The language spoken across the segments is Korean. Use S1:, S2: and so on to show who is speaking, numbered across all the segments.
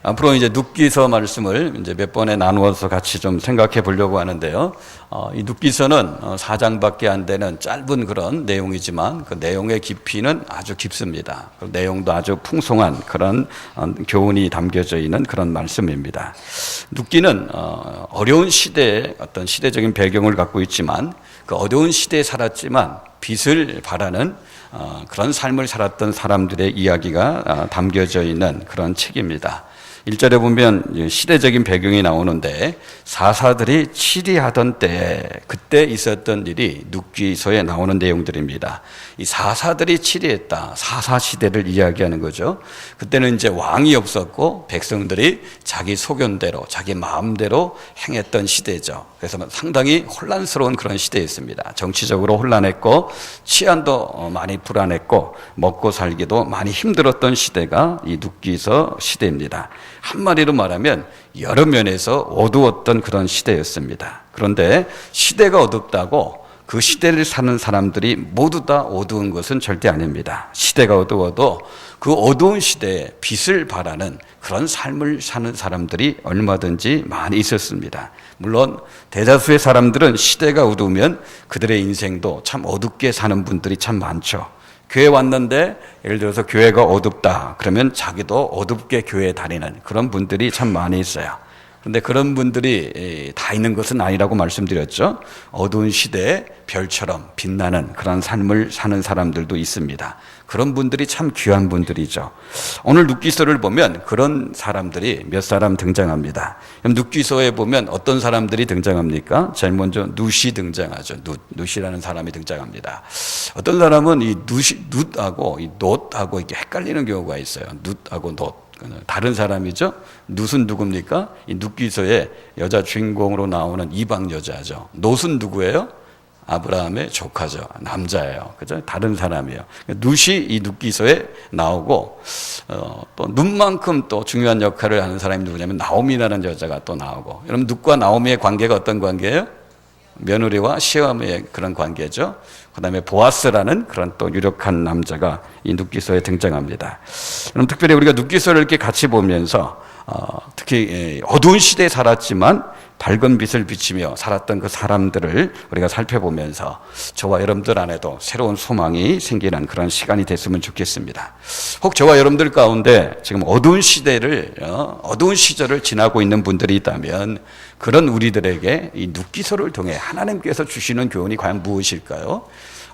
S1: 앞으로 이제 눕기서 말씀을 이제 몇 번에 나누어서 같이 좀 생각해 보려고 하는데요. 이 눕기서는 4장밖에 안 되는 짧은 그런 내용이지만 그 내용의 깊이는 아주 깊습니다. 그 내용도 아주 풍성한 그런 교훈이 담겨져 있는 그런 말씀입니다. 눕기는 어려운 시대의 어떤 시대적인 배경을 갖고 있지만 그 어려운 시대에 살았지만 빛을 발하는 그런 삶을 살았던 사람들의 이야기가 담겨져 있는 그런 책입니다. 1절에 보면 시대적인 배경이 나오는데 사사들이 치리하던 때에 그때 있었던 일이 눕기서에 나오는 내용들입니다. 이 사사들이 치리했다. 사사 시대를 이야기하는 거죠. 그때는 이제 왕이 없었고 백성들이 자기 소견대로 자기 마음대로 행했던 시대죠. 그래서 상당히 혼란스러운 그런 시대였습니다. 정치적으로 혼란했고 치안도 많이 불안했고 먹고 살기도 많이 힘들었던 시대가 이 눕기서 시대입니다. 한마디로 말하면 여러 면에서 어두웠던 그런 시대였습니다. 그런데 시대가 어둡다고 그 시대를 사는 사람들이 모두 다 어두운 것은 절대 아닙니다. 시대가 어두워도 그 어두운 시대에 빛을 발하는 그런 삶을 사는 사람들이 얼마든지 많이 있었습니다. 물론 대다수의 사람들은 시대가 어두우면 그들의 인생도 참 어둡게 사는 분들이 참 많죠. 교회 왔는데 예를 들어서 교회가 어둡다 그러면 자기도 어둡게 교회에 다니는 그런 분들이 참 많이 있어요. 그런데 그런 분들이 다 있는 것은 아니라고 말씀드렸죠. 어두운 시대에 별처럼 빛나는 그런 삶을 사는 사람들도 있습니다. 그런 분들이 참 귀한 분들이죠. 오늘 눕기서를 보면 그런 사람들이 몇 사람 등장합니다. 눕기서에 보면 어떤 사람들이 등장합니까? 제일 먼저 룻이 등장하죠. 룻이라는 사람이 등장합니다. 어떤 사람은 이 룻하고 이 놋하고 이렇게 헷갈리는 경우가 있어요. 룻하고 놋. 다른 사람이죠. 룻은 누굽니까? 이 눕기서의 여자 주인공으로 나오는 이방 여자죠. 놋은 누구예요? 아브라함의 조카죠. 남자예요. 그죠? 다른 사람이에요. 룻이 이 눕기서에 나오고, 또 룻만큼 또 중요한 역할을 하는 사람이 누구냐면 나오미라는 여자가 또 나오고. 여러분, 룻과 나오미의 관계가 어떤 관계예요? 며느리와 시어머니의 그런 관계죠. 그 다음에 보아스라는 그런 또 유력한 남자가 이 눕기서에 등장합니다. 그럼 특별히 우리가 눕기서를 이렇게 같이 보면서 특히 어두운 시대에 살았지만 밝은 빛을 비치며 살았던 그 사람들을 우리가 살펴보면서 저와 여러분들 안에도 새로운 소망이 생기는 그런 시간이 됐으면 좋겠습니다. 혹 저와 여러분들 가운데 지금 어두운 시절을 지나고 있는 분들이 있다면 그런 우리들에게 이 눕기서를 통해 하나님께서 주시는 교훈이 과연 무엇일까요?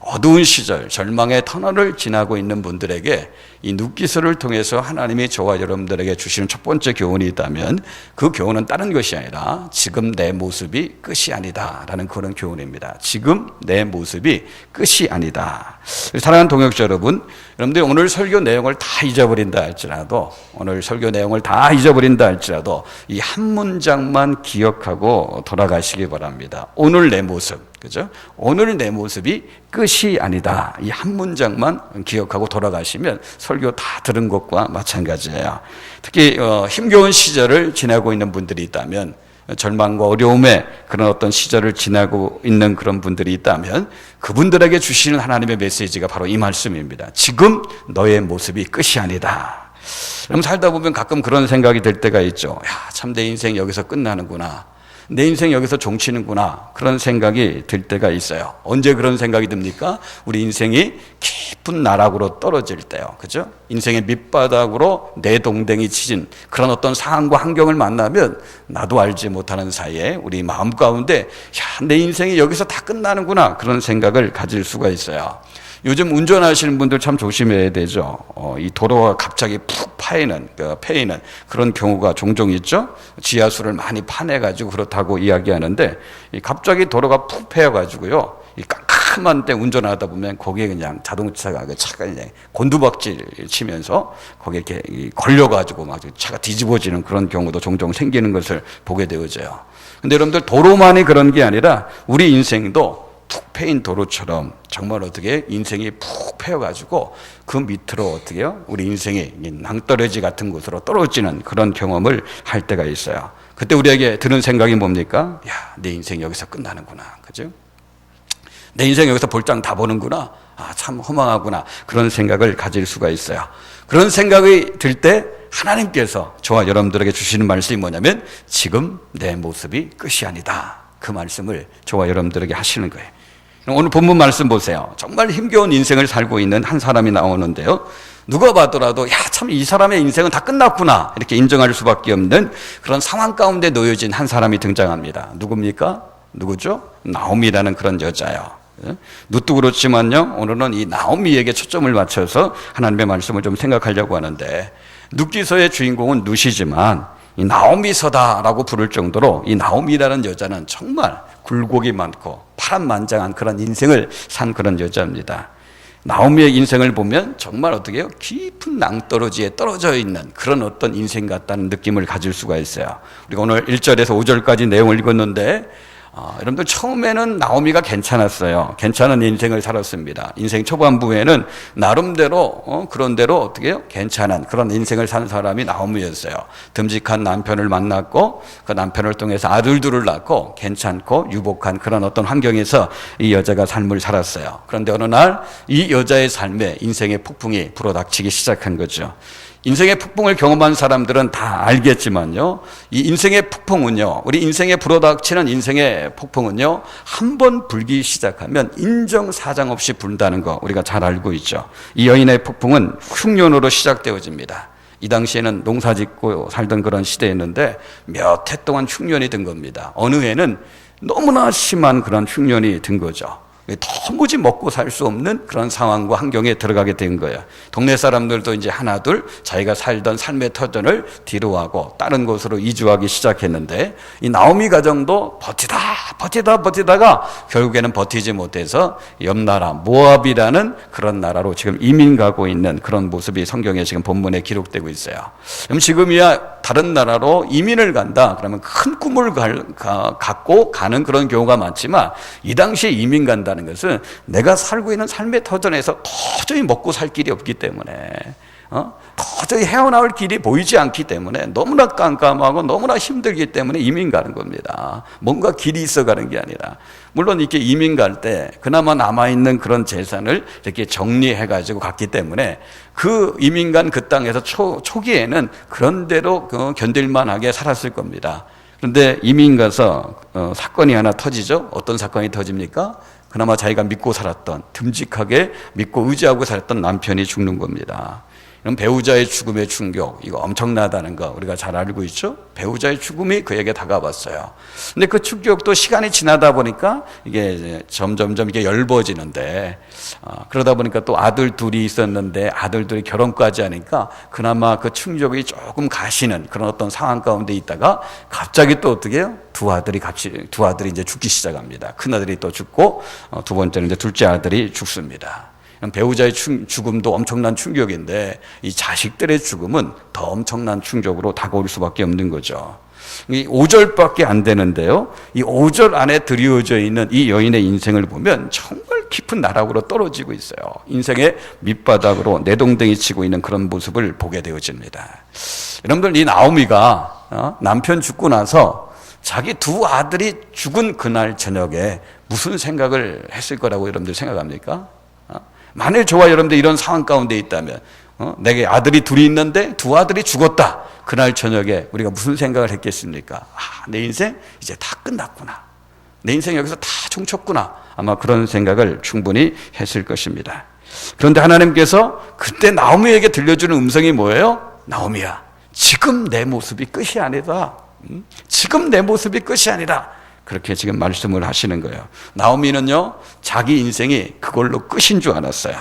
S1: 어두운 시절, 절망의 터널을 지나고 있는 분들에게 이 눕기서를 통해서 하나님이 저와 여러분들에게 주시는 첫 번째 교훈이 있다면 그 교훈은 다른 것이 아니라 지금 내 모습이 끝이 아니다라는 그런 교훈입니다. 지금 내 모습이 끝이 아니다. 사랑하는 동역자 여러분, 여러분들 오늘 설교 내용을 다 잊어버린다 할지라도 이 한 문장만 기억하고 돌아가시기 바랍니다. 오늘 내 모습. 그죠? 오늘 내 모습이 끝이 아니다. 이 한 문장만 기억하고 돌아가시면 설교 다 들은 것과 마찬가지예요. 특히 힘겨운 시절을 지나고 있는 분들이 있다면, 절망과 어려움의 그런 어떤 시절을 지나고 있는 그런 분들이 있다면 그분들에게 주시는 하나님의 메시지가 바로 이 말씀입니다. 지금 너의 모습이 끝이 아니다. 그럼 살다 보면 가끔 그런 생각이 들 때가 있죠. 참 내 인생 여기서 끝나는구나. 내 인생 여기서 종치는구나. 그런 생각이 들 때가 있어요. 언제 그런 생각이 듭니까? 우리 인생이 깊은 나락으로 떨어질 때요. 그죠? 인생의 밑바닥으로 내동댕이 치진 그런 어떤 상황과 환경을 만나면 나도 알지 못하는 사이에 우리 마음 가운데 내 인생이 여기서 다 끝나는구나. 그런 생각을 가질 수가 있어요. 요즘 운전하시는 분들 참 조심해야 되죠. 이 도로가 갑자기 푹 패이는 그런 경우가 종종 있죠. 지하수를 많이 파내가지고 그렇다고 이야기하는데 갑자기 도로가 푹 패여가지고요. 이 깜깜한 데 운전하다 보면 거기에 그냥 차가 그냥 곤두박질 치면서 거기에 이렇게 걸려가지고 막 차가 뒤집어지는 그런 경우도 종종 생기는 것을 보게 되어져요. 근데 여러분들 도로만이 그런 게 아니라 우리 인생도 푹 패인 도로처럼 정말 어떻게 인생이 푹 패여가지고 그 밑으로 어떻게요? 우리 인생이 낭떠러지 같은 곳으로 떨어지는 그런 경험을 할 때가 있어요. 그때 우리에게 드는 생각이 뭡니까? 내 인생 여기서 끝나는구나. 그죠? 내 인생 여기서 볼장 다 보는구나. 참 허망하구나. 그런 생각을 가질 수가 있어요. 그런 생각이 들 때 하나님께서 저와 여러분들에게 주시는 말씀이 뭐냐면 지금 내 모습이 끝이 아니다. 그 말씀을 저와 여러분들에게 하시는 거예요. 오늘 본문 말씀 보세요. 정말 힘겨운 인생을 살고 있는 한 사람이 나오는데요. 누가 봐더라도 참 이 사람의 인생은 다 끝났구나 이렇게 인정할 수밖에 없는 그런 상황 가운데 놓여진 한 사람이 등장합니다. 누굽니까? 누구죠? 나오미라는 그런 여자예요. 누도 그렇지만요, 오늘은 이 나오미에게 초점을 맞춰서 하나님의 말씀을 좀 생각하려고 하는데, 룻기서의 주인공은 룻이지만 이 나오미서다라고 부를 정도로 이 나오미라는 여자는 정말 굴곡이 많고 파란만장한 그런 인생을 산 그런 여자입니다. 나오미의 인생을 보면 정말 어떻게 해요? 깊은 낭떠러지에 떨어져 있는 그런 어떤 인생 같다는 느낌을 가질 수가 있어요. 우리가 오늘 1절에서 5절까지 내용을 읽었는데 여러분들 처음에는 나오미가 괜찮았어요. 괜찮은 인생을 살았습니다. 인생 초반부에는 나름대로 그런대로 어떻게 해요? 괜찮은 그런 인생을 산 사람이 나오미였어요. 듬직한 남편을 만났고 그 남편을 통해서 아들들을 낳고 괜찮고 유복한 그런 어떤 환경에서 이 여자가 삶을 살았어요. 그런데 어느 날 이 여자의 삶에 인생의 폭풍이 불어닥치기 시작한 거죠. 인생의 폭풍을 경험한 사람들은 다 알겠지만요, 이 인생의 폭풍은요, 우리 인생에 불어닥치는 인생의 폭풍은요, 한 번 불기 시작하면 인정사정 없이 분다는 거 우리가 잘 알고 있죠. 이 여인의 폭풍은 흉년으로 시작되어집니다. 이 당시에는 농사 짓고 살던 그런 시대였는데 몇 해 동안 흉년이 든 겁니다. 어느 해는 너무나 심한 그런 흉년이 든 거죠. 도무지 먹고 살 수 없는 그런 상황과 환경에 들어가게 된 거예요. 동네 사람들도 이제 하나둘 자기가 살던 삶의 터전을 뒤로하고 다른 곳으로 이주하기 시작했는데, 이 나오미 가정도 버티다가 결국에는 버티지 못해서 옆 나라 모압이라는 그런 나라로 지금 이민 가고 있는 그런 모습이 성경에 지금 본문에 기록되고 있어요. 그럼 지금이야 다른 나라로 이민을 간다 그러면 큰 꿈을 갖고 가는 그런 경우가 많지만, 이 당시에 이민 간다는 것은 내가 살고 있는 삶의 터전에서 도저히 먹고 살 길이 없기 때문에, 도저히 헤어나올 길이 보이지 않기 때문에, 너무나 깜깜하고 너무나 힘들기 때문에 이민 가는 겁니다. 뭔가 길이 있어 가는 게 아니라, 물론 이렇게 이민 갈 때 그나마 남아있는 그런 재산을 이렇게 정리해가지고 갔기 때문에 그 이민 간 그 땅에서 초기에는 그런 대로 견딜만하게 살았을 겁니다. 그런데 이민 가서 사건이 하나 터지죠. 어떤 사건이 터집니까? 그나마 자기가 믿고 살았던, 듬직하게 믿고 의지하고 살았던 남편이 죽는 겁니다. 그럼 배우자의 죽음의 충격, 이거 엄청나다는 거 우리가 잘 알고 있죠? 배우자의 죽음이 그에게 다가왔어요. 근데 그 충격도 시간이 지나다 보니까 이게 이제 점점점 이게 엷어지는데, 그러다 보니까 또 아들 둘이 있었는데 아들들이 결혼까지 하니까 그나마 그 충격이 조금 가시는 그런 어떤 상황 가운데 있다가 갑자기 또 어떻게 해요? 두 아들이 이제 죽기 시작합니다. 큰 아들이 또 죽고 두 번째는 이제 둘째 아들이 죽습니다. 배우자의 죽음도 엄청난 충격인데 이 자식들의 죽음은 더 엄청난 충격으로 다가올 수밖에 없는 거죠. 이 5절밖에 안 되는데요, 이 5절 안에 드리워져 있는 이 여인의 인생을 보면 정말 깊은 나락으로 떨어지고 있어요. 인생의 밑바닥으로 내동댕이 치고 있는 그런 모습을 보게 되어집니다. 여러분들, 이 나오미가 남편 죽고 나서 자기 두 아들이 죽은 그날 저녁에 무슨 생각을 했을 거라고 여러분들 생각합니까? 만일 저와 여러분들 이런 상황 가운데 있다면, 내게 아들이 둘이 있는데 두 아들이 죽었다. 그날 저녁에 우리가 무슨 생각을 했겠습니까? 내 인생 이제 다 끝났구나. 내 인생 여기서 다 종쳤구나. 아마 그런 생각을 충분히 했을 것입니다. 그런데 하나님께서 그때 나오미에게 들려주는 음성이 뭐예요? 나오미야, 지금 내 모습이 끝이 아니다. 지금 내 모습이 끝이 아니라, 그렇게 지금 말씀을 하시는 거예요. 나오미는요, 자기 인생이 그걸로 끝인 줄 알았어요.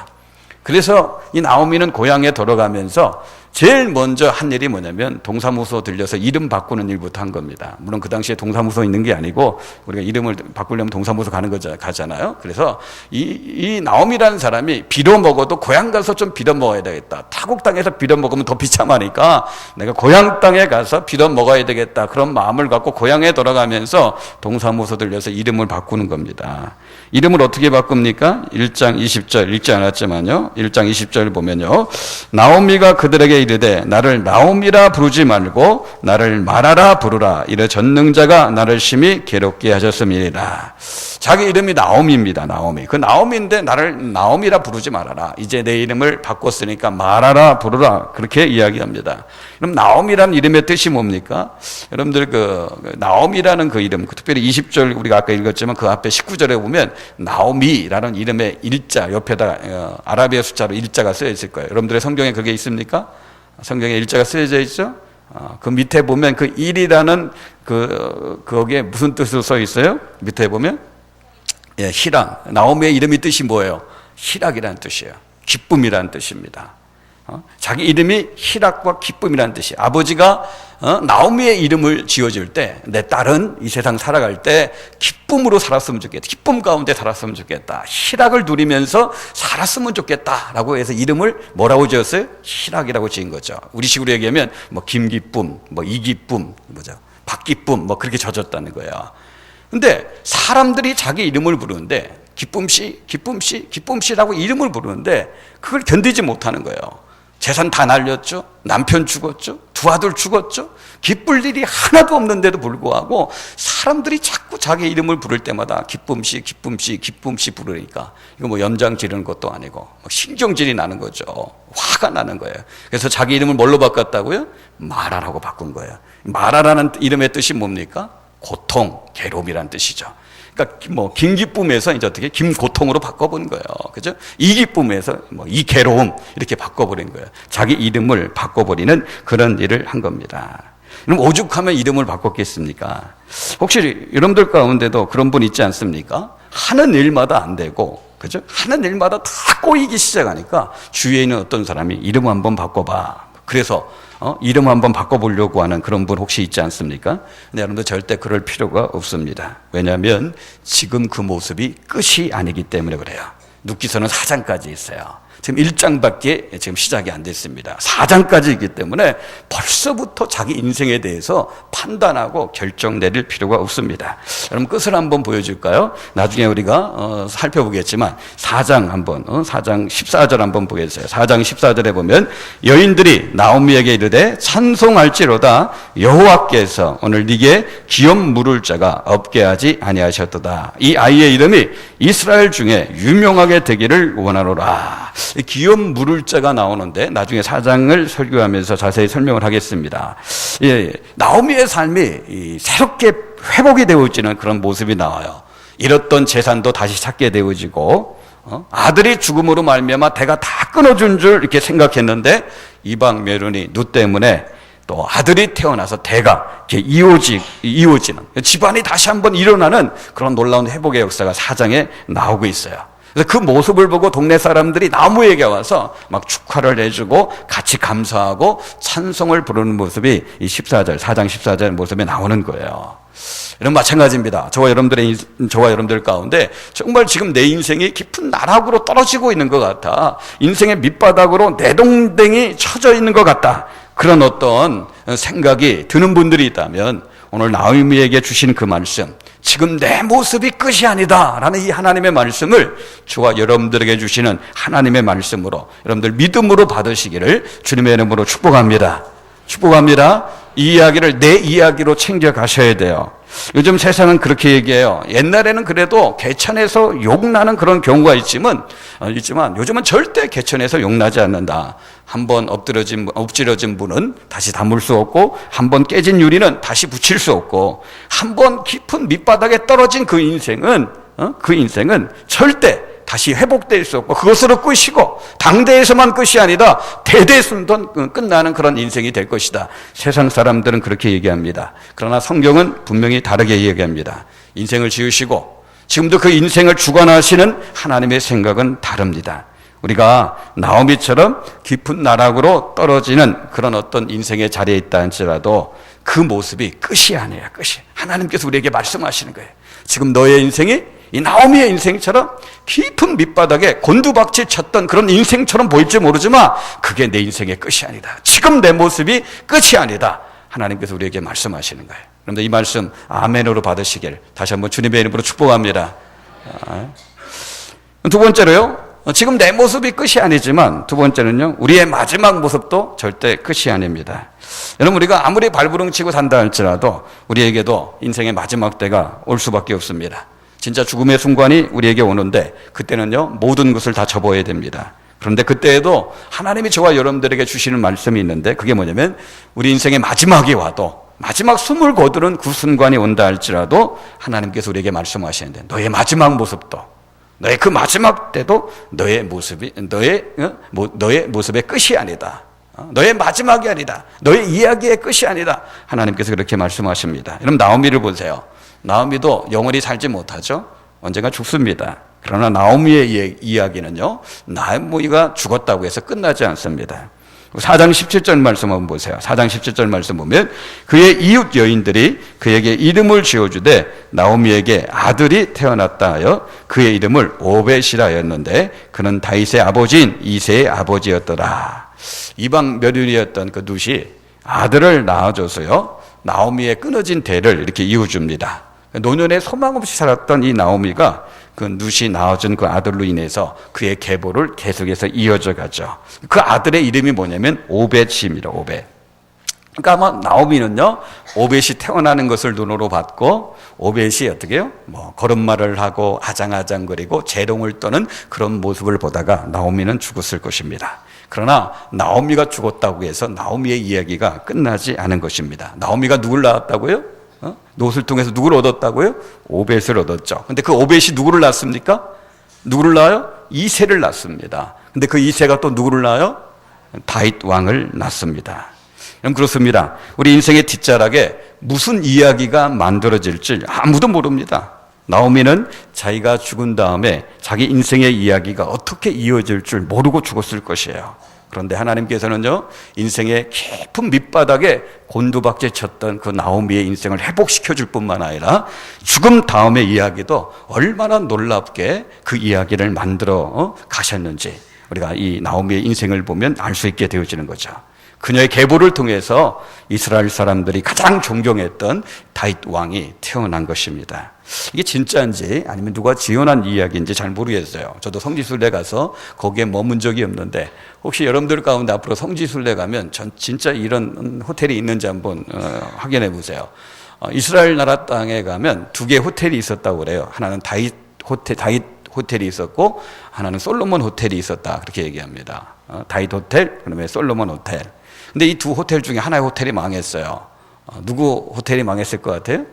S1: 그래서 이 나오미는 고향에 돌아가면서 제일 먼저 한 일이 뭐냐면 동사무소 들려서 이름 바꾸는 일부터 한 겁니다. 물론 그 당시에 동사무소 있는 게 아니고 우리가 이름을 바꾸려면 동사무소 가잖아요. 그래서 이 나오미라는 사람이 빌어먹어도 고향 가서 좀 빌어먹어야 되겠다. 타국 땅에서 빌어먹으면 더 비참하니까 내가 고향 땅에 가서 빌어먹어야 되겠다. 그런 마음을 갖고 고향에 돌아가면서 동사무소 들려서 이름을 바꾸는 겁니다. 이름을 어떻게 바꿉니까? 1장 20절 읽지 않았지만요, 1장 20절 보면요, 나오미가 그들에게 나오미에게 이르되 나를 나오미라 부르지 말고 나를 마라라 부르라. 이래 전능자가 나를 심히 괴롭게 하셨음이니라. 자기 이름이 나오미입니다. 나오미. 그 나오미인데 나를 나오미라 부르지 말아라. 이제 내 이름을 바꿨으니까 마라라 부르라. 그렇게 이야기합니다. 그럼 나오미라는 이름의 뜻이 뭡니까? 여러분들 그 나오미라는 그 이름, 특별히 20절 우리가 아까 읽었지만 그 앞에 19절에 보면 나오미라는 이름의 일자 옆에다가 아라비아 숫자로 일자가 쓰여 있을 거예요. 여러분들의 성경에 그게 있습니까? 성경에 일자가 쓰여져 있죠? 그 밑에 보면 그 1이라는 거기에 무슨 뜻으로 써 있어요? 밑에 보면 희락. 나오미의 이름이 뜻이 뭐예요? 희락이라는 뜻이에요. 기쁨이라는 뜻입니다. 자기 이름이 희락과 기쁨이라는 뜻이에요. 아버지가 나오미의 이름을 지어줄 때 내 딸은 이 세상 살아갈 때 기쁨으로 살았으면 좋겠다. 기쁨 가운데 살았으면 좋겠다. 희락을 누리면서 살았으면 좋겠다라고 해서 이름을 뭐라고 지었어요? 희락이라고 지은 거죠. 우리식으로 얘기하면 뭐 김기쁨, 뭐 이기쁨, 뭐죠? 박기쁨, 뭐 그렇게 져줬다는 거예요. 근데 사람들이 자기 이름을 부르는데 기쁨씨, 기쁨씨, 기쁨씨라고 이름을 부르는데 그걸 견디지 못하는 거예요. 재산 다 날렸죠. 남편 죽었죠. 두 아들 죽었죠. 기쁠 일이 하나도 없는데도 불구하고 사람들이 자꾸 자기 이름을 부를 때마다 기쁨씨, 기쁨씨, 기쁨씨 부르니까 이거 뭐 염장 지르는 것도 아니고 신경질이 나는 거죠. 화가 나는 거예요. 그래서 자기 이름을 뭘로 바꿨다고요? 마라라고 바꾼 거예요. 마라라는 이름의 뜻이 뭡니까? 고통, 괴로움이란 뜻이죠. 그러니까 뭐 김기쁨에서 이제 어떻게 김고통으로 바꿔본 거예요. 그죠? 이기쁨에서 뭐 이괴로움 이렇게 바꿔버린 거예요. 자기 이름을 바꿔버리는 그런 일을 한 겁니다. 그럼 오죽하면 이름을 바꿨겠습니까? 혹시 여러분들 가운데도 그런 분 있지 않습니까? 하는 일마다 안 되고, 그죠? 하는 일마다 다 꼬이기 시작하니까 주위에 있는 어떤 사람이 이름 한번 바꿔봐. 그래서 이름 한번 바꿔보려고 하는 그런 분 혹시 있지 않습니까? 근데 여러분들 절대 그럴 필요가 없습니다. 왜냐하면 지금 그 모습이 끝이 아니기 때문에 그래요. 눕기서는 4장까지 있어요. 지금 1장밖에 지금 시작이 안 됐습니다. 4장까지 있기 때문에 벌써부터 자기 인생에 대해서 판단하고 결정 내릴 필요가 없습니다. 여러분 끝을 한번 보여줄까요? 나중에 우리가 살펴보겠지만 4장 한번 4장 14절 한번 보겠어요. 4장 14절에 보면 여인들이 나오미에게 이르되 찬송할지로다 여호와께서 오늘 네게 기업 물을 자가 없게 하지 아니하셨도다. 이 아이의 이름이 이스라엘 중에 유명하게 되기를 원하노라. 기업 물을 자가 나오는데 나중에 4장을 설교하면서 자세히 설명을 하겠습니다. 나오미의 삶이 새롭게 회복이 되어지는 그런 모습이 나와요. 잃었던 재산도 다시 찾게 되어지고 아들이 죽음으로 말미암아 대가 다 끊어준 줄 이렇게 생각했는데 이방 메론이 누 때문에 또 아들이 태어나서 대가 이렇게 이어지는 집안이 다시 한번 일어나는 그런 놀라운 회복의 역사가 4장에 나오고 있어요. 그래서 그 모습을 보고 동네 사람들이 나무에게 와서 막 축하를 해주고 같이 감사하고 찬송을 부르는 모습이 이 4장 14절 모습에 나오는 거예요. 이런 마찬가지입니다. 저와 여러분들 가운데 정말 지금 내 인생이 깊은 나락으로 떨어지고 있는 것 같아. 인생의 밑바닥으로 내동댕이 쳐져 있는 것 같다. 그런 어떤 생각이 드는 분들이 있다면 오늘 나오미에게 주신 그 말씀, 지금 내 모습이 끝이 아니다 라는 이 하나님의 말씀을 저와 여러분들에게 주시는 하나님의 말씀으로 여러분들 믿음으로 받으시기를 주님의 이름으로 축복합니다. 축복합니다. 이 이야기를 내 이야기로 챙겨가셔야 돼요. 요즘 세상은 그렇게 얘기해요. 옛날에는 그래도 개천에서 욕나는 그런 경우가 있지만 요즘은 절대 개천에서 욕나지 않는다. 한번 엎질러진 분은 다시 담을 수 없고, 한번 깨진 유리는 다시 붙일 수 없고, 한번 깊은 밑바닥에 떨어진 그 인생은 절대 다시 회복될 수 없고 그것으로 끝이고 당대에서만 끝이 아니다. 대대순던 끝나는 그런 인생이 될 것이다. 세상 사람들은 그렇게 얘기합니다. 그러나 성경은 분명히 다르게 얘기합니다. 인생을 지으시고 지금도 그 인생을 주관하시는 하나님의 생각은 다릅니다. 우리가 나오미처럼 깊은 나락으로 떨어지는 그런 어떤 인생의 자리에 있다 할지라도 그 모습이 끝이 아니에요. 끝이. 하나님께서 우리에게 말씀하시는 거예요. 지금 너의 인생이 이 나오미의 인생처럼 깊은 밑바닥에 곤두박질 쳤던 그런 인생처럼 보일지 모르지만 그게 내 인생의 끝이 아니다. 지금 내 모습이 끝이 아니다. 하나님께서 우리에게 말씀하시는 거예요. 그런데 이 말씀 아멘으로 받으시길 다시 한번 주님의 이름으로 축복합니다. 두 번째로요, 지금 내 모습이 끝이 아니지만 두 번째는요, 우리의 마지막 모습도 절대 끝이 아닙니다. 여러분, 우리가 아무리 발부릉치고 산다 할지라도 우리에게도 인생의 마지막 때가 올 수밖에 없습니다. 진짜 죽음의 순간이 우리에게 오는데 그때는요, 모든 것을 다 접어야 됩니다. 그런데 그때에도 하나님이 저와 여러분들에게 주시는 말씀이 있는데, 그게 뭐냐면 우리 인생의 마지막이 와도, 마지막 숨을 거두는 그 순간이 온다 할지라도 하나님께서 우리에게 말씀하시는데, 너의 마지막 모습도, 너의 그 마지막 때도 너의 모습이 너의 모습의 끝이 아니다. 너의 마지막이 아니다. 너의 이야기의 끝이 아니다. 하나님께서 그렇게 말씀하십니다. 여러분, 나오미를 보세요. 나오미도 영원히 살지 못하죠. 언젠가 죽습니다. 그러나 나오미의 이야기는요, 나오미가 죽었다고 해서 끝나지 않습니다. 4장 17절 말씀 한번 보세요. 4장 17절 말씀 보면, 그의 이웃 여인들이 그에게 이름을 지어주되 나오미에게 아들이 태어났다 하여 그의 이름을 오벳이라 하였는데 그는 다윗의 아버지인 이새의 아버지였더라. 이방 며느리였던 그 룻이 아들을 낳아줘서요, 나오미의 끊어진 대를 이렇게 이어줍니다. 노년에 소망 없이 살았던 이 나오미가 그 룻이 낳아준 그 아들로 인해서 그의 계보를 계속해서 이어져 가죠. 그 아들의 이름이 뭐냐면 오벳입니다. 오벳. 그러니까 아마 나오미는요, 오벳이 태어나는 것을 눈으로 봤고, 오벳이 어떻게 해요? 걸음마를 하고 아장아장거리고 재롱을 떠는 그런 모습을 보다가 나오미는 죽었을 것입니다. 그러나 나오미가 죽었다고 해서 나오미의 이야기가 끝나지 않은 것입니다. 나오미가 누굴 낳았다고요? 롯을 통해서 누구를 얻었다고요? 오벳을 얻었죠. 근데 그 오벳이 누구를 낳습니까? 누구를 낳아요? 이새를 낳습니다. 근데 그 이새가 또 누구를 낳아요? 다윗 왕을 낳습니다. 그렇습니다. 우리 인생의 뒷자락에 무슨 이야기가 만들어질지 아무도 모릅니다. 나오미는 자기가 죽은 다음에 자기 인생의 이야기가 어떻게 이어질 줄 모르고 죽었을 것이에요. 그런데 하나님께서는요, 인생의 깊은 밑바닥에 곤두박질 쳤던 그 나오미의 인생을 회복시켜 줄 뿐만 아니라 죽음 다음의 이야기도 얼마나 놀랍게 그 이야기를 만들어 가셨는지 우리가 이 나오미의 인생을 보면 알 수 있게 되어지는 거죠. 그녀의 계보를 통해서 이스라엘 사람들이 가장 존경했던 다윗 왕이 태어난 것입니다. 이게 진짜인지 아니면 누가 지어낸 이야기인지 잘 모르겠어요. 저도 성지순례 가서 거기에 머문 적이 없는데, 혹시 여러분들 가운데 앞으로 성지순례 가면 전 진짜 이런 호텔이 있는지 한번 확인해 보세요. 이스라엘 나라 땅에 가면 두 개의 호텔이 있었다고 그래요. 하나는 다윗 호텔이 있었고 하나는 솔로몬 호텔이 있었다, 그렇게 얘기합니다. 다윗 호텔, 그다음에 솔로몬 호텔. 근데 이 두 호텔 중에 하나의 호텔이 망했어요. 누구 호텔이 망했을 것 같아요?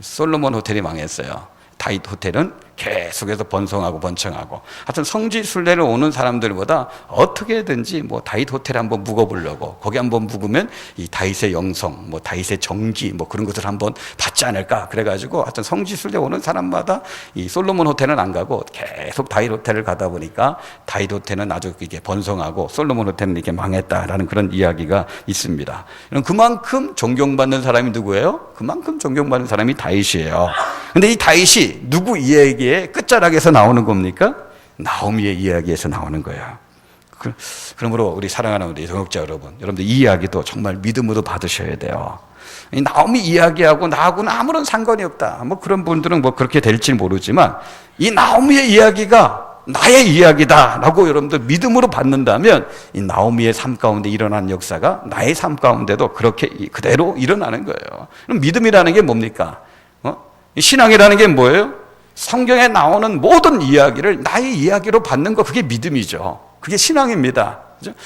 S1: 솔로몬 호텔이 망했어요. 다윗 호텔은 계속해서 번성하고 번창하고, 하여튼 성지순례를 오는 사람들보다 어떻게든지 다윗 호텔 한번 묵어보려고, 거기 한번 묵으면 이 다윗의 영성, 다윗의 정기, 그런 것을 한번 받지 않을까, 그래가지고 하여튼 성지순례 오는 사람마다 이 솔로몬 호텔은 안 가고 계속 다윗 호텔을 가다 보니까 다윗 호텔은 아주 이게 번성하고 솔로몬 호텔은 이렇게 망했다라는 그런 이야기가 있습니다. 그만큼 존경받는 사람이 누구예요? 그만큼 존경받는 사람이 다윗이에요. 근데 이 다윗이 누구 이야기의 끝자락에서 나오는 겁니까? 나오미의 이야기에서 나오는 거예요. 그러므로 우리 사랑하는 우리 동역자 여러분들 이 이야기도 정말 믿음으로 받으셔야 돼요. 이 나오미 이야기하고 나하고는 아무런 상관이 없다, 그런 분들은 그렇게 될지 모르지만, 이 나오미의 이야기가 나의 이야기다라고 여러분들 믿음으로 받는다면 이 나오미의 삶 가운데 일어난 역사가 나의 삶 가운데도 그렇게 그대로 일어나는 거예요. 그럼 믿음이라는 게 뭡니까? 신앙이라는 게 뭐예요? 성경에 나오는 모든 이야기를 나의 이야기로 받는 거, 그게 믿음이죠. 그게 신앙입니다.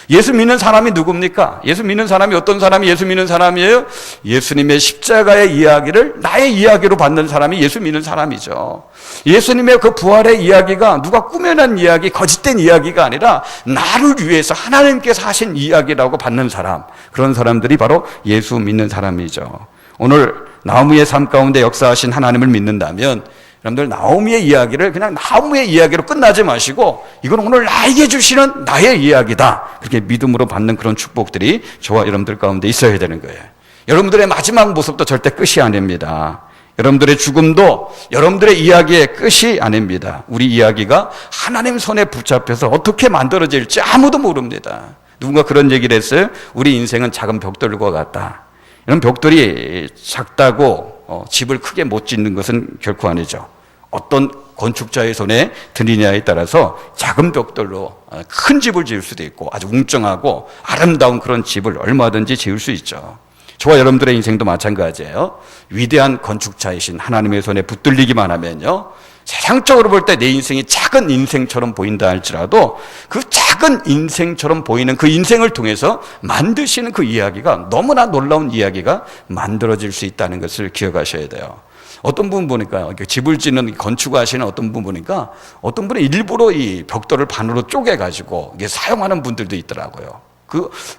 S1: 예수 믿는 사람이 누굽니까? 예수 믿는 사람이 어떤 사람이 예수 믿는 사람이에요? 예수님의 십자가의 이야기를 나의 이야기로 받는 사람이 예수 믿는 사람이죠. 예수님의 그 부활의 이야기가 누가 꾸며낸 이야기, 거짓된 이야기가 아니라 나를 위해서 하나님께서 하신 이야기라고 받는 사람, 그런 사람들이 바로 예수 믿는 사람이죠. 오늘 나오미의 삶 가운데 역사하신 하나님을 믿는다면 여러분들 나오미의 이야기를 그냥 나오미의 이야기로 끝나지 마시고, 이건 오늘 나에게 주시는 나의 이야기다, 그렇게 믿음으로 받는 그런 축복들이 저와 여러분들 가운데 있어야 되는 거예요. 여러분들의 마지막 모습도 절대 끝이 아닙니다. 여러분들의 죽음도 여러분들의 이야기의 끝이 아닙니다. 우리 이야기가 하나님 손에 붙잡혀서 어떻게 만들어질지 아무도 모릅니다. 누군가 그런 얘기를 했어요. 우리 인생은 작은 벽돌과 같다. 이런 벽돌이 작다고 집을 크게 못 짓는 것은 결코 아니죠. 어떤 건축자의 손에 드리냐에 따라서 작은 벽돌로 큰 집을 지을 수도 있고 아주 웅장하고 아름다운 그런 집을 얼마든지 지을 수 있죠. 저와 여러분들의 인생도 마찬가지예요. 위대한 건축자이신 하나님의 손에 붙들리기만 하면요, 세상적으로 볼 때 내 인생이 작은 인생처럼 보인다 할지라도 그 작은 인생처럼 보이는 그 인생을 통해서 만드시는 그 이야기가 너무나 놀라운 이야기가 만들어질 수 있다는 것을 기억하셔야 돼요. 어떤 분 보니까 집을 짓는 건축하시는 어떤 분 보니까 어떤 분은 일부러 이 벽돌을 반으로 쪼개가지고 이게 사용하는 분들도 있더라고요.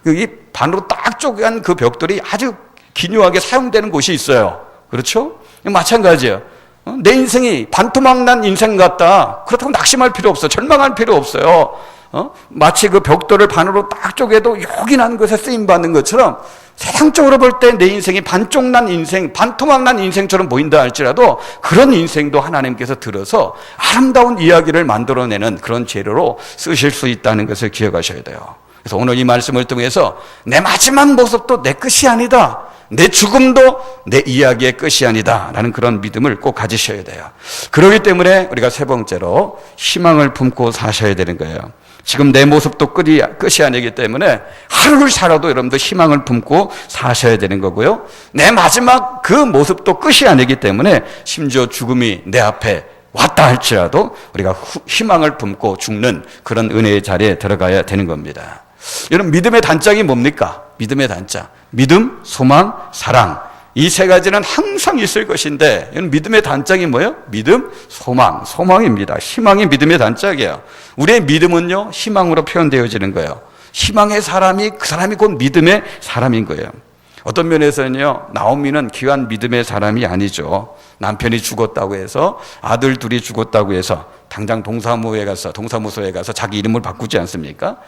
S1: 이 반으로 딱 쪼개한 그 벽돌이 아주 기묘하게 사용되는 곳이 있어요. 그렇죠? 마찬가지예요. 내 인생이 반토막 난 인생 같다. 그렇다고 낙심할 필요 없어. 절망할 필요 없어요. 마치 그 벽돌을 반으로 딱 쪼개도 요긴한 것에 쓰임받는 것처럼 세상적으로 볼 때 내 인생이 반쪽 난 인생, 반토막 난 인생처럼 보인다 할지라도 그런 인생도 하나님께서 들어서 아름다운 이야기를 만들어내는 그런 재료로 쓰실 수 있다는 것을 기억하셔야 돼요. 그래서 오늘 이 말씀을 통해서 내 마지막 모습도 내 끝이 아니다. 내 죽음도 내 이야기의 끝이 아니다 라는 그런 믿음을 꼭 가지셔야 돼요. 그렇기 때문에 우리가 세 번째로 희망을 품고 사셔야 되는 거예요. 지금 내 모습도 끝이 아니기 때문에 하루를 살아도 여러분들 희망을 품고 사셔야 되는 거고요. 내 마지막 그 모습도 끝이 아니기 때문에 심지어 죽음이 내 앞에 왔다 할지라도 우리가 희망을 품고 죽는 그런 은혜의 자리에 들어가야 되는 겁니다. 여러분, 믿음의 단짝이 뭡니까? 믿음의 단짝. 믿음, 소망, 사랑. 이 세 가지는 항상 있을 것인데, 믿음의 단짝이 뭐예요? 믿음, 소망. 소망입니다. 희망이 믿음의 단짝이에요. 우리의 믿음은요, 희망으로 표현되어지는 거예요. 희망의 사람이, 그 사람이 곧 믿음의 사람인 거예요. 어떤 면에서는요, 나오미는 귀한 믿음의 사람이 아니죠. 남편이 죽었다고 해서, 아들 둘이 죽었다고 해서 당장 동사무소에 가서 자기 이름을 바꾸지 않습니까?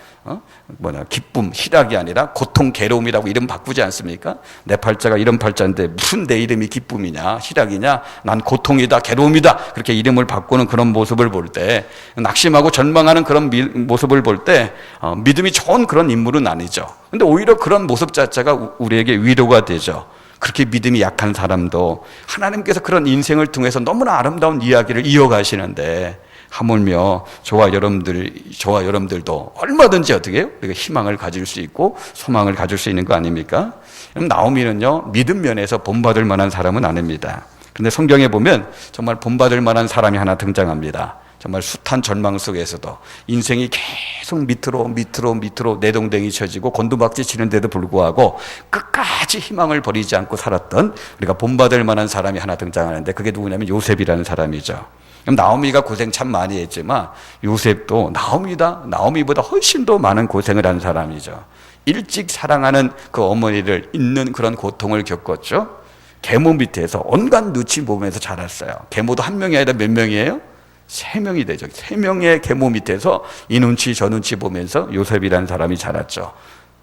S1: 기쁨, 희락이 아니라 고통, 괴로움이라고 이름 바꾸지 않습니까? 내 팔자가 이런 팔자인데 무슨 내 이름이 기쁨이냐, 희락이냐, 난 고통이다, 괴로움이다. 그렇게 이름을 바꾸는 그런 모습을 볼 때, 낙심하고 절망하는 그런 모습을 볼 때, 믿음이 좋은 그런 인물은 아니죠. 근데 오히려 그런 모습 자체가 우리에게 위로가 되죠. 그렇게 믿음이 약한 사람도 하나님께서 그런 인생을 통해서 너무나 아름다운 이야기를 이어가시는데, 하물며 저와 여러분들도 얼마든지 어떻게 해요? 우리가 희망을 가질 수 있고 소망을 가질 수 있는 거 아닙니까? 그럼 나오미는요, 믿음 면에서 본받을 만한 사람은 아닙니다. 그런데 성경에 보면 정말 본받을 만한 사람이 하나 등장합니다. 정말 숱한 절망 속에서도 인생이 계속 밑으로 내동댕이 쳐지고 곤두박질 치는데도 불구하고 끝까지 희망을 버리지 않고 살았던 우리가 본받을 만한 사람이 하나 등장하는데, 그게 누구냐면 요셉이라는 사람이죠. 나오미가 고생 참 많이 했지만 요셉도 나오미보다 훨씬 더 많은 고생을 한 사람이죠. 일찍 사랑하는 그 어머니를 잊는 그런 고통을 겪었죠. 계모 밑에서 온갖 눈치 보면서 자랐어요. 계모도 한 명이 아니라 몇 명이에요? 3명이 되죠. 3명의 계모 밑에서 이 눈치 저 눈치 보면서 요셉이라는 사람이 자랐죠.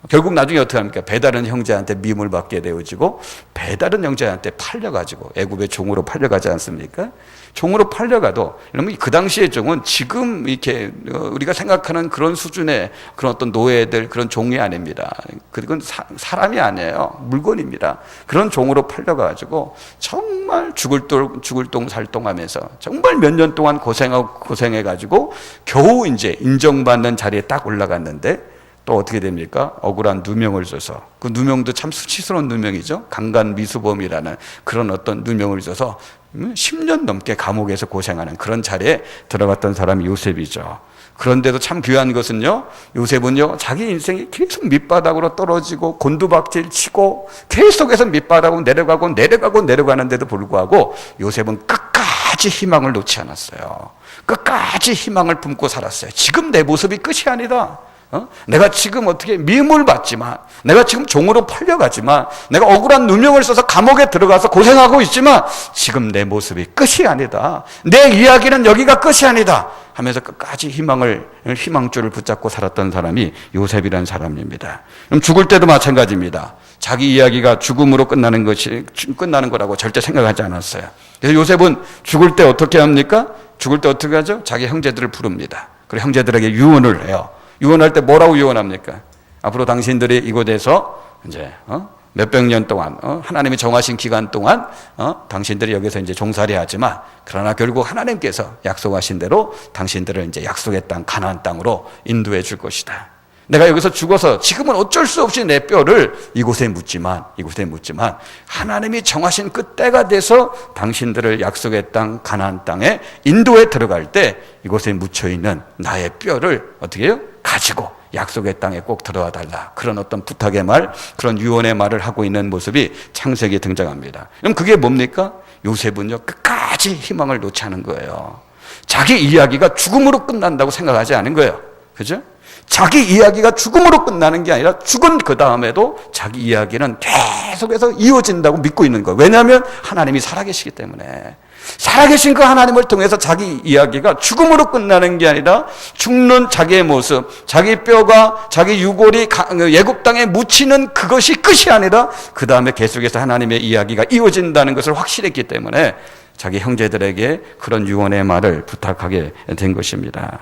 S1: 결국 나중에 어떻게 합니까? 배다른 형제한테 미움을 받게 되어지고, 배다른 형제한테 팔려가지고 애굽의 종으로 팔려가지 않습니까? 종으로 팔려가도, 여러분, 그 당시의 종은 지금 이렇게 우리가 생각하는 그런 수준의 그런 어떤 노예들, 그런 종이 아닙니다. 그건 사람이 아니에요. 물건입니다. 그런 종으로 팔려가지고 정말 죽을 똥 살똥하면서 정말 몇 년 동안 고생해가지고 겨우 이제 인정받는 자리에 딱 올라갔는데, 또 어떻게 됩니까? 억울한 누명을 줘서, 그 누명도 참 수치스러운 누명이죠. 강간미수범이라는 그런 어떤 누명을 줘서 10년 넘게 감옥에서 고생하는 그런 자리에 들어갔던 사람이 요셉이죠. 그런데도 참 귀한 것은요, 요셉은요, 자기 인생이 계속 밑바닥으로 떨어지고 곤두박질 치고 계속해서 밑바닥으로 내려가는데도 불구하고 요셉은 끝까지 희망을 놓지 않았어요. 끝까지 희망을 품고 살았어요. 지금 내 모습이 끝이 아니다. 내가 지금 어떻게 미움을 받지만, 내가 지금 종으로 팔려가지만, 내가 억울한 누명을 써서 감옥에 들어가서 고생하고 있지만 지금 내 모습이 끝이 아니다. 내 이야기는 여기가 끝이 아니다 하면서 끝까지 희망줄을 붙잡고 살았던 사람이 요셉이라는 사람입니다. 그럼 죽을 때도 마찬가지입니다. 자기 이야기가 죽음으로 끝나는 거라고 절대 생각하지 않았어요. 그래서 요셉은 죽을 때 어떻게 합니까? 죽을 때 어떻게 하죠? 자기 형제들을 부릅니다. 그리고 형제들에게 유언을 해요. 유언할 때 뭐라고 유언합니까? 앞으로 당신들이 이곳에서 이제 몇백 년 동안 하나님이 정하신 기간 동안 당신들이 여기서 이제 종살이 하지만 그러나 결국 하나님께서 약속하신 대로 당신들을 이제 약속의 땅 가나안 땅으로 인도해 줄 것이다. 내가 여기서 죽어서 지금은 어쩔 수 없이 내 뼈를 이곳에 묻지만 하나님이 정하신 그 때가 돼서 당신들을 약속의 땅 가나안 땅에 인도에 들어갈 때 이곳에 묻혀 있는 나의 뼈를 어떻게 해요? 가지고 약속의 땅에 꼭 들어와 달라. 그런 어떤 부탁의 말, 그런 유언의 말을 하고 있는 모습이 창세기에 등장합니다. 그럼 그게 뭡니까? 요셉은요, 끝까지 희망을 놓지 않은 거예요. 자기 이야기가 죽음으로 끝난다고 생각하지 않은 거예요. 그죠? 자기 이야기가 죽음으로 끝나는 게 아니라 죽은 그 다음에도 자기 이야기는 계속해서 이어진다고 믿고 있는 거예요. 왜냐하면 하나님이 살아계시기 때문에. 살아계신 그 하나님을 통해서 자기 이야기가 죽음으로 끝나는 게 아니라 죽는 자기의 모습, 자기 뼈가 자기 유골이 애굽 땅에 묻히는 그것이 끝이 아니라 그 다음에 계속해서 하나님의 이야기가 이어진다는 것을 확실했기 때문에 자기 형제들에게 그런 유언의 말을 부탁하게 된 것입니다.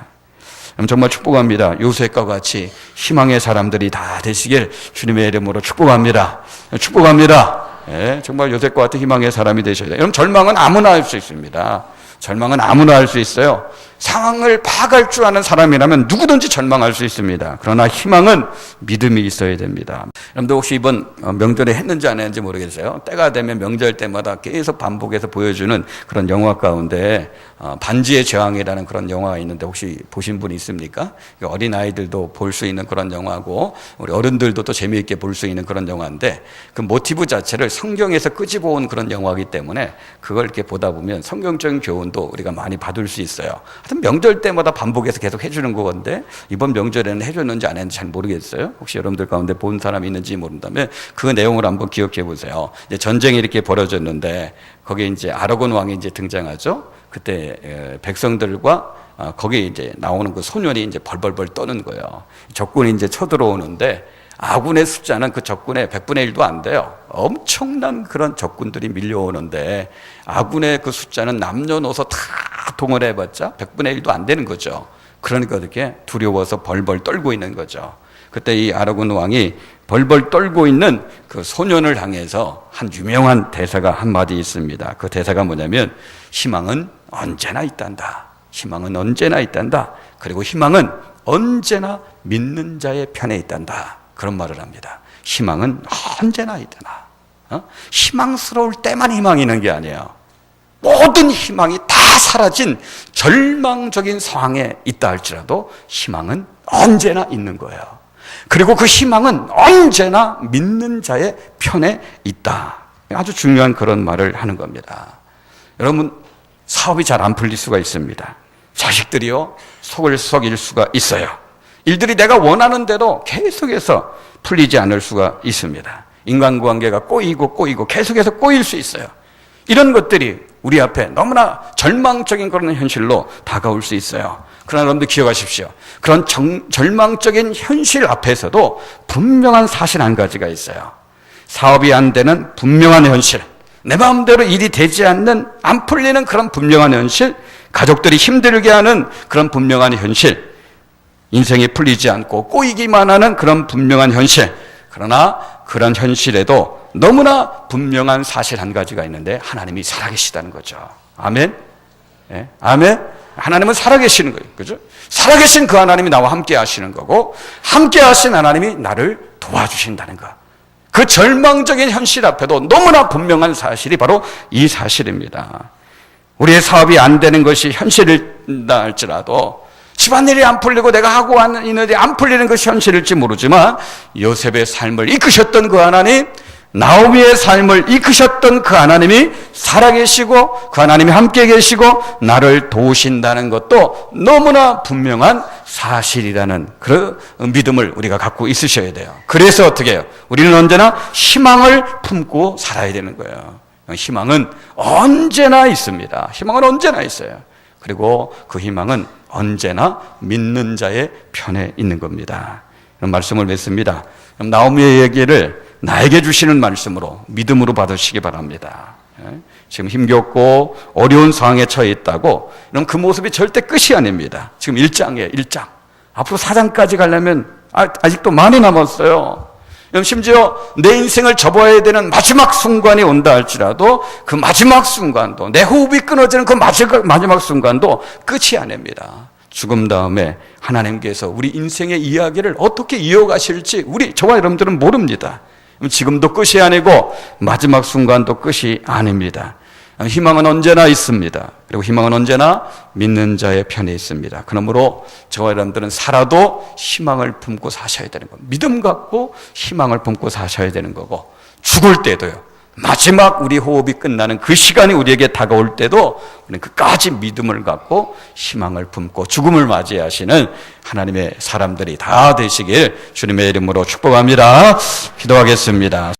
S1: 정말 축복합니다. 요셉과 같이 희망의 사람들이 다 되시길 주님의 이름으로 축복합니다. 축복합니다. 예, 정말 요셉과 같은 희망의 사람이 되셔야 돼요. 여러분, 절망은 아무나 할 수 있습니다. 절망은 아무나 할 수 있어요. 상황을 파악할 줄 아는 사람이라면 누구든지 절망할 수 있습니다. 그러나 희망은 믿음이 있어야 됩니다. 여러분들 혹시 이번 명절에 했는지 안 했는지 모르겠어요. 때가 되면 명절 때마다 계속 반복해서 보여주는 그런 영화 가운데 반지의 제왕이라는 그런 영화가 있는데 혹시 보신 분 있습니까? 어린아이들도 볼 수 있는 그런 영화고 우리 어른들도 또 재미있게 볼 수 있는 그런 영화인데 그 모티브 자체를 성경에서 끄집어 온 그런 영화이기 때문에 그걸 이렇게 보다 보면 성경적인 교훈도 우리가 많이 받을 수 있어요. 하여튼 명절 때마다 반복해서 계속 해주는 건데 이번 명절에는 해줬는지 안 했는지 잘 모르겠어요. 혹시 여러분들 가운데 본 사람이 있는지 모른다면 그 내용을 한번 기억해 보세요. 이제 전쟁이 이렇게 벌어졌는데 거기에 이제 아라곤 왕이 이제 등장하죠. 그때 백성들과 거기에 이제 나오는 그 소년이 이제 벌벌벌 떠는 거예요. 적군이 이제 쳐들어오는데 아군의 숫자는 그 적군의 100분의 1도 안 돼요. 엄청난 그런 적군들이 밀려오는데 아군의 그 숫자는 남녀노소 다 동원해봤자 100분의 1도 안 되는 거죠. 그러니까 이렇게 두려워서 벌벌 떨고 있는 거죠. 그때 이 아라곤 왕이 벌벌 떨고 있는 그 소년을 향해서 한 유명한 대사가 한마디 있습니다. 그 대사가 뭐냐면 희망은 언제나 있단다. 희망은 언제나 있단다. 그리고 희망은 언제나 믿는 자의 편에 있단다. 그런 말을 합니다. 희망은 언제나 있다. 희망스러울 때만 희망이 있는 게 아니에요. 모든 희망이 다 사라진 절망적인 상황에 있다 할지라도 희망은 언제나 있는 거예요. 그리고 그 희망은 언제나 믿는 자의 편에 있다. 아주 중요한 그런 말을 하는 겁니다. 여러분, 사업이 잘 안 풀릴 수가 있습니다. 자식들이요, 속을 썩일 수가 있어요. 일들이 내가 원하는 대로 계속해서 풀리지 않을 수가 있습니다. 인간관계가 꼬이고 계속해서 꼬일 수 있어요. 이런 것들이 우리 앞에 너무나 절망적인 그런 현실로 다가올 수 있어요. 그러나 여러분들 기억하십시오. 그런 절망적인 현실 앞에서도 분명한 사실 한 가지가 있어요. 사업이 안 되는 분명한 현실, 내 마음대로 일이 되지 않는, 안 풀리는 그런 분명한 현실, 가족들이 힘들게 하는 그런 분명한 현실, 인생이 풀리지 않고 꼬이기만 하는 그런 분명한 현실. 그러나 그런 현실에도 너무나 분명한 사실 한 가지가 있는데 하나님이 살아계시다는 거죠. 아멘? 네? 아멘? 하나님은 살아계시는 거예요. 그죠? 살아계신 그 하나님이 나와 함께 하시는 거고, 함께 하신 하나님이 나를 도와주신다는 거. 그 절망적인 현실 앞에도 너무나 분명한 사실이 바로 이 사실입니다. 우리의 사업이 안 되는 것이 현실이다 할지라도, 집안일이 안 풀리고 내가 하고 있는데 안 풀리는 것이 현실일지 모르지만 요셉의 삶을 이끄셨던 그 하나님, 나오미의 삶을 이끄셨던 그 하나님이 살아계시고 그 하나님이 함께 계시고 나를 도우신다는 것도 너무나 분명한 사실이라는 그런 믿음을 우리가 갖고 있으셔야 돼요. 그래서 어떻게 해요? 우리는 언제나 희망을 품고 살아야 되는 거예요. 희망은 언제나 있습니다. 희망은 언제나 있어요. 그리고 그 희망은 언제나 믿는 자의 편에 있는 겁니다. 이런 말씀을 맺습니다. 그럼 나오미의 얘기를 나에게 주시는 말씀으로 믿음으로 받으시기 바랍니다. 지금 힘겹고 어려운 상황에 처해 있다고, 그럼 그 모습이 절대 끝이 아닙니다. 지금 1장이에요. 1장. 앞으로 4장까지 가려면 아직도 많이 남았어요. 심지어 내 인생을 접어야 되는 마지막 순간이 온다 할지라도 그 마지막 순간도, 내 호흡이 끊어지는 그 마지막 순간도 끝이 아닙니다. 죽음 다음에 하나님께서 우리 인생의 이야기를 어떻게 이어가실지 저와 여러분들은 모릅니다. 지금도 끝이 아니고 마지막 순간도 끝이 아닙니다. 희망은 언제나 있습니다. 그리고 희망은 언제나 믿는 자의 편에 있습니다. 그러므로 저와 여러분들은 살아도 희망을 품고 사셔야 되는 겁니다. 믿음 갖고 희망을 품고 사셔야 되는 거고, 죽을 때도요, 마지막 우리 호흡이 끝나는 그 시간이 우리에게 다가올 때도 우리는 끝까지 믿음을 갖고 희망을 품고 죽음을 맞이하시는 하나님의 사람들이 다 되시길 주님의 이름으로 축복합니다. 기도하겠습니다.